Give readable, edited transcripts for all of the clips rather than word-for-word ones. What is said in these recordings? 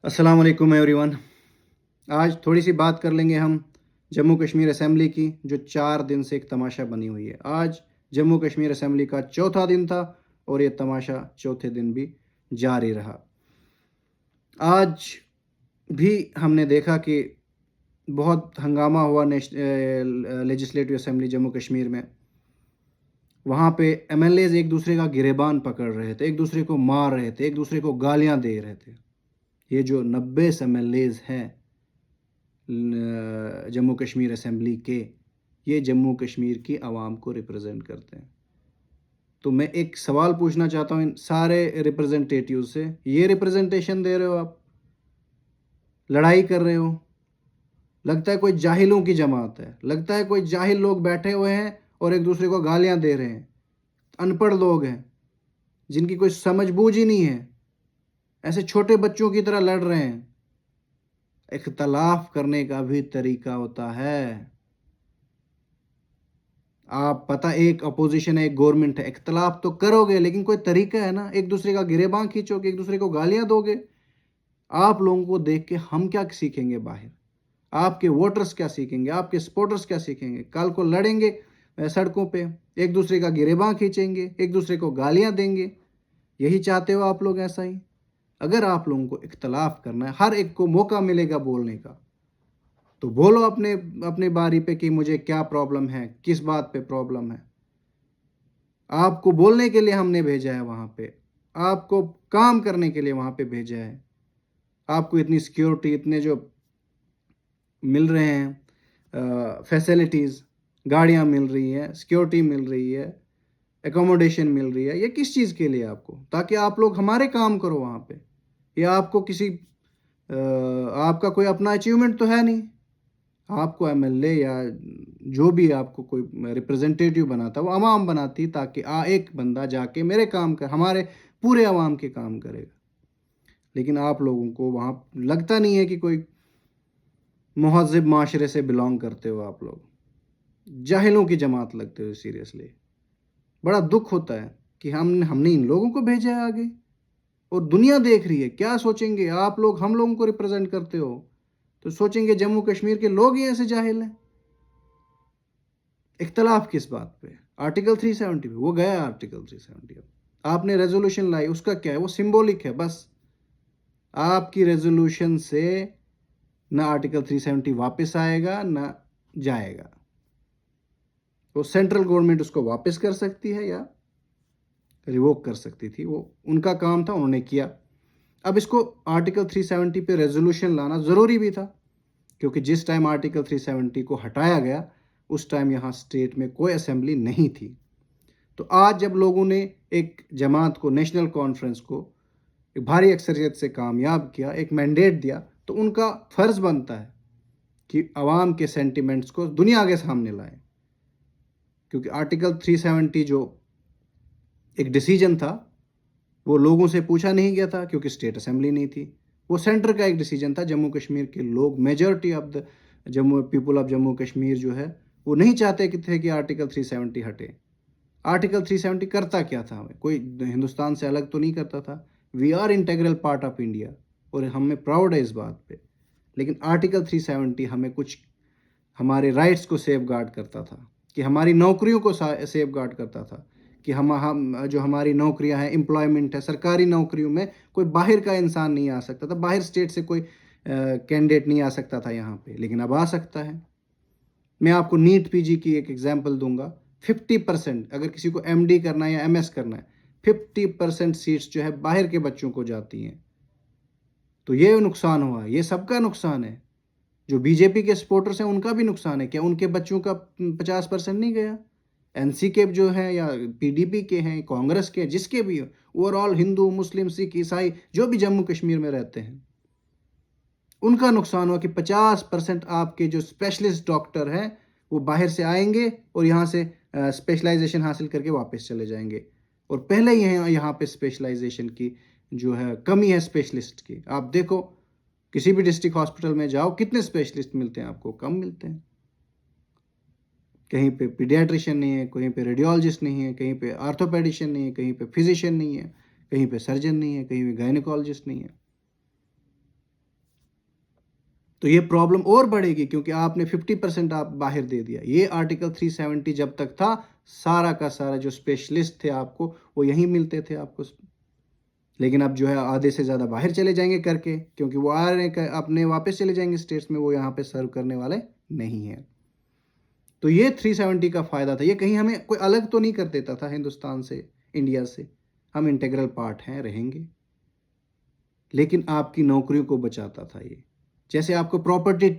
अस्सलाम वालेकुम एवरीवन। आज थोड़ी सी बात कर लेंगे हम जम्मू कश्मीर असेंबली की, जो 4 दिन से एक तमाशा बनी हुई है। आज जम्मू कश्मीर असेंबली का चौथा दिन था और ये तमाशा चौथे दिन भी जारी रहा। आज भी हमने देखा कि बहुत हंगामा हुआ लेजिस्लेटिव असेंबली जम्मू कश्मीर में। वहाँ पे एमएलएज एक दूसरे का गिरेबान पकड़ रहे थे, एक दूसरे को मार रहे थे, एक दूसरे को गालियाँ दे रहे थे। ये जो 90 एमएलएज हैं जम्मू कश्मीर असेंबली के, ये जम्मू कश्मीर की आवाम को रिप्रेजेंट करते हैं। तो मैं एक सवाल पूछना चाहता हूँ इन सारे रिप्रेजेंटेटिव से, ये रिप्रेजेंटेशन दे रहे हो आप, लड़ाई कर रहे हो, लगता है कोई जाहिलों की जमात है, लगता है कोई जाहिल लोग बैठे हुए हैं और एक दूसरे को गालियां दे रहे हैं, अनपढ़ लोग हैं जिनकी कोई समझ बूझ ही नहीं है, ऐसे छोटे बच्चों की तरह लड़ रहे हैं। इख्तलाफ करने का भी तरीका होता है। आप पता, एक अपोजिशन है, एक गवर्नमेंट है, इख्तलाफ तो करोगे लेकिन कोई तरीका है ना। एक दूसरे का गिरेबान खींचोगे, एक दूसरे को गालियां दोगे। आप लोगों को देख के हम क्या सीखेंगे बाहर? आपके वोटर्स क्या सीखेंगे? आपके सपोर्टर्स क्या सीखेंगे? कल को लड़ेंगे सड़कों पे, एक दूसरे का गिरेबान खींचेंगे, एक दूसरे को गालियां देंगे। यही चाहते हो आप लोग? ऐसा ही अगर आप लोगों को इख्तलाफ करना है, हर एक को मौका मिलेगा बोलने का, तो बोलो अपने अपने बारी पे कि मुझे क्या प्रॉब्लम है, किस बात पे प्रॉब्लम है। आपको बोलने के लिए हमने भेजा है वहाँ पे, आपको काम करने के लिए वहाँ पे भेजा है। आपको इतनी सिक्योरिटी, इतने जो मिल रहे हैं फैसिलिटीज़, गाड़ियाँ मिल रही हैं, सिक्योरिटी मिल रही है, एकोमोडेशन मिल रही है, ये किस चीज़ के लिए? आपको, ताकि आप लोग हमारे काम करो वहाँ पे। या आपको किसी आपका कोई अपना अचीवमेंट तो है नहीं। आपको एमएलए या जो भी आपको कोई रिप्रेजेंटेटिव बनाता, वो आवाम बनाती, ताकि एक बंदा जाके मेरे काम कर, हमारे पूरे आवाम के काम करेगा। लेकिन आप लोगों को वहाँ लगता नहीं है कि कोई महज़िब माशरे से बिलोंग करते हो। आप लोग जाहिलों की जमात लगते हो। सीरियसली बड़ा दुख होता है कि हमने इन लोगों को भेजा है आगे, और दुनिया देख रही है। क्या सोचेंगे आप लोग? हम लोगों को रिप्रेजेंट करते हो तो सोचेंगे जम्मू कश्मीर के लोग ही ऐसे जाहिल हैं। इख्तलाफ किस बात पे? आर्टिकल 370 पे। वो गया आर्टिकल 370। आपने रेजोल्यूशन लाई, उसका क्या है? वो सिंबॉलिक है बस। आपकी रेजोल्यूशन से ना आर्टिकल 370 वापस आएगा ना जाएगा। वो सेंट्रल गवर्नमेंट उसको वापस कर सकती है या रिवोक कर सकती थी। वो उनका काम था, उन्होंने किया। अब इसको आर्टिकल 370 पे रेजोल्यूशन लाना ज़रूरी भी था, क्योंकि जिस टाइम आर्टिकल 370 को हटाया गया उस टाइम यहाँ स्टेट में कोई असेंबली नहीं थी। तो आज जब लोगों ने एक जमात को, नेशनल कॉन्फ्रेंस को एक भारी अक्सरियत से कामयाब किया, एक मैंडेट दिया, तो उनका फ़र्ज़ बनता है कि आवाम के सेंटिमेंट्स को दुनिया के सामने लाएं। क्योंकि आर्टिकल 370 जो एक डिसीजन था, वो लोगों से पूछा नहीं गया था, क्योंकि स्टेट असेंबली नहीं थी। वो सेंटर का एक डिसीजन था। जम्मू कश्मीर के लोग, majority of the Jammu people of Jammu Kashmir जो है, वो नहीं चाहते कि थे कि आर्टिकल 370 हटे। आर्टिकल 370 करता क्या था? हमें कोई हिंदुस्तान से अलग तो नहीं करता था। We are integral part of India, और हमें प्राउड है इस बात पे। लेकिन आर्टिकल 370 हमें कुछ हमारे राइट्स को सेफ गार्ड करता था, कि हमारी नौकरियों को सेफ गार्ड करता था, कि हम जो हमारी नौकरियां हैं, एम्प्लॉयमेंट है, सरकारी नौकरियों में कोई बाहर का इंसान नहीं आ सकता था, बाहर स्टेट से कोई कैंडिडेट नहीं आ सकता था यहाँ पे। लेकिन अब आ सकता है। मैं आपको नीट पीजी की एक एग्जांपल दूंगा। 50%, अगर किसी को एमडी करना है या एमएस करना है, 50% सीट्स जो है बाहर के बच्चों को जाती हैं। तो ये नुकसान हुआ, ये सबका नुकसान है। जो बीजेपी के सपोर्टर्स हैं उनका भी नुकसान है। क्या उनके बच्चों का 50% नहीं गया? एनसी के जो है, या पीडीपी के हैं, कांग्रेस के, जिसके भी ओवरऑल हिंदू, मुस्लिम, सिख, ईसाई जो भी जम्मू कश्मीर में रहते हैं, उनका नुकसान हुआ कि 50% आपके जो स्पेशलिस्ट डॉक्टर हैं वो बाहर से आएंगे और यहाँ से स्पेशलाइजेशन हासिल करके वापस चले जाएंगे। और पहले ही यहाँ पे स्पेशलाइजेशन की जो है कमी है, स्पेशलिस्ट की। आप देखो, किसी भी डिस्ट्रिक्ट हॉस्पिटल में जाओ, कितने स्पेशलिस्ट मिलते हैं आपको? कम मिलते हैं। कहीं पे पीडियाट्रिशियन नहीं है, कहीं पे रेडियोलॉजिस्ट नहीं है, कहीं पे आर्थोपेडिशियन नहीं है, कहीं पे फिजिशियन नहीं है, कहीं पे सर्जन नहीं है, कहीं पे गायनेकोलॉजिस्ट नहीं है। تو یہ پرابلم اور بڑھے گی کیونکہ آپ نے 50% آپ باہر دے دیا. یہ آرٹیکل 370 جب تک تھا سارا کا سارا جو اسپیشلسٹ تھے آپ کو وہ یہیں ملتے تھے آپ کو. لیکن اب جو ہے آدھے سے زیادہ باہر چلے جائیں گے کر کے, کیونکہ وہ آ رہے ہیں اپنے واپس چلے جائیں گے اسٹیٹس میں, وہ یہاں پہ سرو کرنے والے نہیں ہیں. تو یہ 370 کا فائدہ تھا. یہ کہیں ہمیں کوئی الگ تو نہیں کر دیتا تھا ہندوستان سے, انڈیا سے. ہم انٹیگرل پارٹ ہیں, رہیں گے, لیکن آپ کی نوکریوں کو بچاتا تھا یہ. جیسے آپ کو پراپرٹی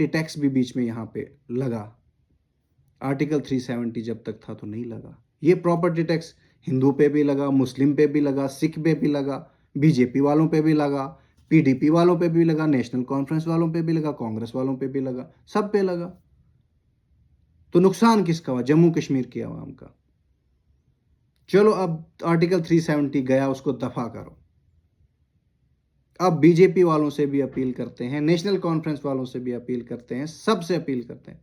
ٹیکس بھی بیچ میں یہاں پہ لگا, آرٹیکل 370 جب تک تھا تو نہیں لگا. یہ پراپرٹی ٹیکس ہندو پہ بھی لگا, مسلم پہ بھی لگا, سکھ پہ بھی لگا, بی جے پی والوں پہ بھی لگا, پی ڈی پی والوں پہ بھی لگا, نیشنل کانفرنس والوں پہ بھی لگا, کانگریس والوں پہ بھی لگا, سب پہ لگا. تو نقصان کس کا ہوا؟ جموں کشمیر کی عوام کا. چلو اب آرٹیکل 370 گیا, اس کو دفع کرو. اب بی جے پی والوں سے بھی اپیل کرتے ہیں, نیشنل کانفرنس والوں سے بھی اپیل کرتے ہیں, سب سے اپیل کرتے ہیں,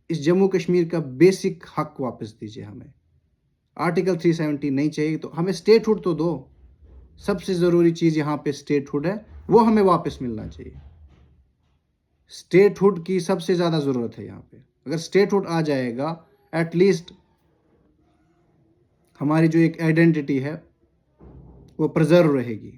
اس جموں کشمیر کا بیسک حق واپس دیجیے ہمیں. آرٹیکل 370 نہیں چاہیے تو ہمیں اسٹیٹ ہوڈ تو دو. سب سے ضروری چیز یہاں پہ اسٹیٹ ہوڈ ہے, وہ ہمیں واپس ملنا چاہیے. اسٹیٹ ہوڈ کی سب سے زیادہ ضرورت ہے یہاں پہ. اگر اسٹیٹ ہوڈ آ جائے گا ایٹ لیسٹ ہماری جو ایک آئیڈینٹی ہے وہ پرزرو رہے گی.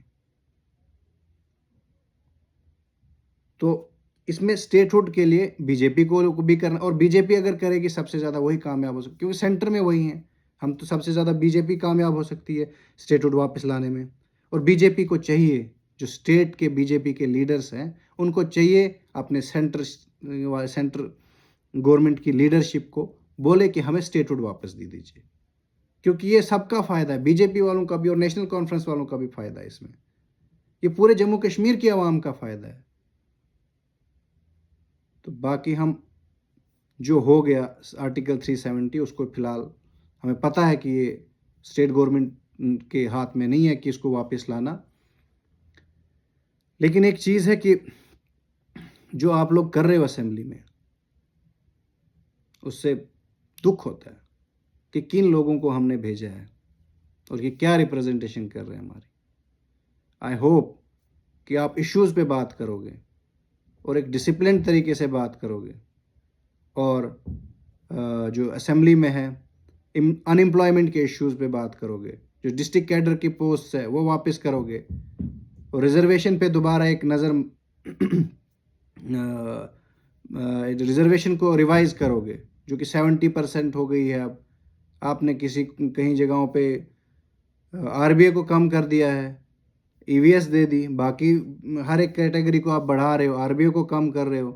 تو اس میں اسٹیٹ ہوڈ کے لیے بی جے پی کو بھی کرنا, اور بی جے پی اگر کرے گی سب سے زیادہ وہی کامیاب ہو سکتی, کیونکہ سینٹر میں وہی ہیں. ہم تو سب سے زیادہ بی جے پی کامیاب ہو سکتی ہے اسٹیٹ ہوڈ واپس لانے میں. اور بی جے پی کو چاہیے, جو اسٹیٹ کے بی جے پی کے لیڈرز ہیں ان کو چاہیے اپنے سینٹر گورنمنٹ کی لیڈرشپ کو بولے کہ ہمیں اسٹیٹ ہوڈ واپس دے دیجیے, کیونکہ یہ سب کا فائدہ ہے, بی جے پی والوں کا بھی اور نیشنل کانفرنس والوں کا بھی فائدہ ہے اس میں. یہ پورے جموں کشمیر کی عوام کا فائدہ ہے. تو باقی ہم جو ہو گیا آرٹیکل 370 اس کو فی الحال ہمیں پتہ ہے کہ یہ اسٹیٹ گورنمنٹ کے ہاتھ میں نہیں ہے کہ اس کو واپس لانا. لیکن ایک چیز ہے کہ جو آپ لوگ کر رہے ہو اسمبلی میں, اس سے دکھ ہوتا ہے کہ کن لوگوں کو ہم نے بھیجا ہے اور یہ کیا ریپرزنٹیشن کر رہے ہیں ہماری. آئی ہوپ کہ آپ ایشوز پہ بات کرو گے اور ایک ڈسپلنڈ طریقے سے بات کرو گے, اور جو اسمبلی میں ہے ان امپلائمنٹ کے ایشوز پہ بات کرو گے, جو ڈسٹرکٹ کیڈر کی پوسٹ ہے وہ واپس کرو گے, اور ریزرویشن پہ دوبارہ ایک نظر ریزرویشن کو ریوائز کرو گے, جو کہ 70% ہو گئی ہے. اب آپ نے کہیں جگہوں پہ آر بی اے کو کم کر دیا ہے, ای وی ایس دے دی, باقی ہر ایک کیٹیگری کو آپ بڑھا رہے ہو, آر بی اے کو کم کر رہے ہو.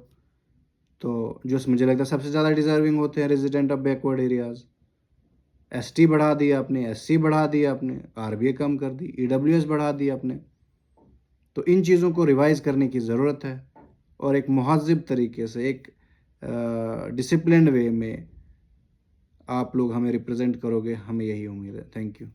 تو جو مجھے لگتا ہے سب سے زیادہ ڈیزرونگ ہوتے ہیں resident of backward areas. S T بڑھا دیا آپ نے, ایس سی بڑھا دیا آپ نے, آر بی اے کم کر دی, ای ڈبلیو ایس بڑھا دیا آپ نے. تو ان چیزوں کو ریوائز کرنے کی ضرورت ہے, اور ایک مہذب طریقے سے ایک ڈسپلنڈ وے میں آپ لوگ ہمیں ریپرزینٹ کرو گے, ہمیں یہی امید ہے. Thank you.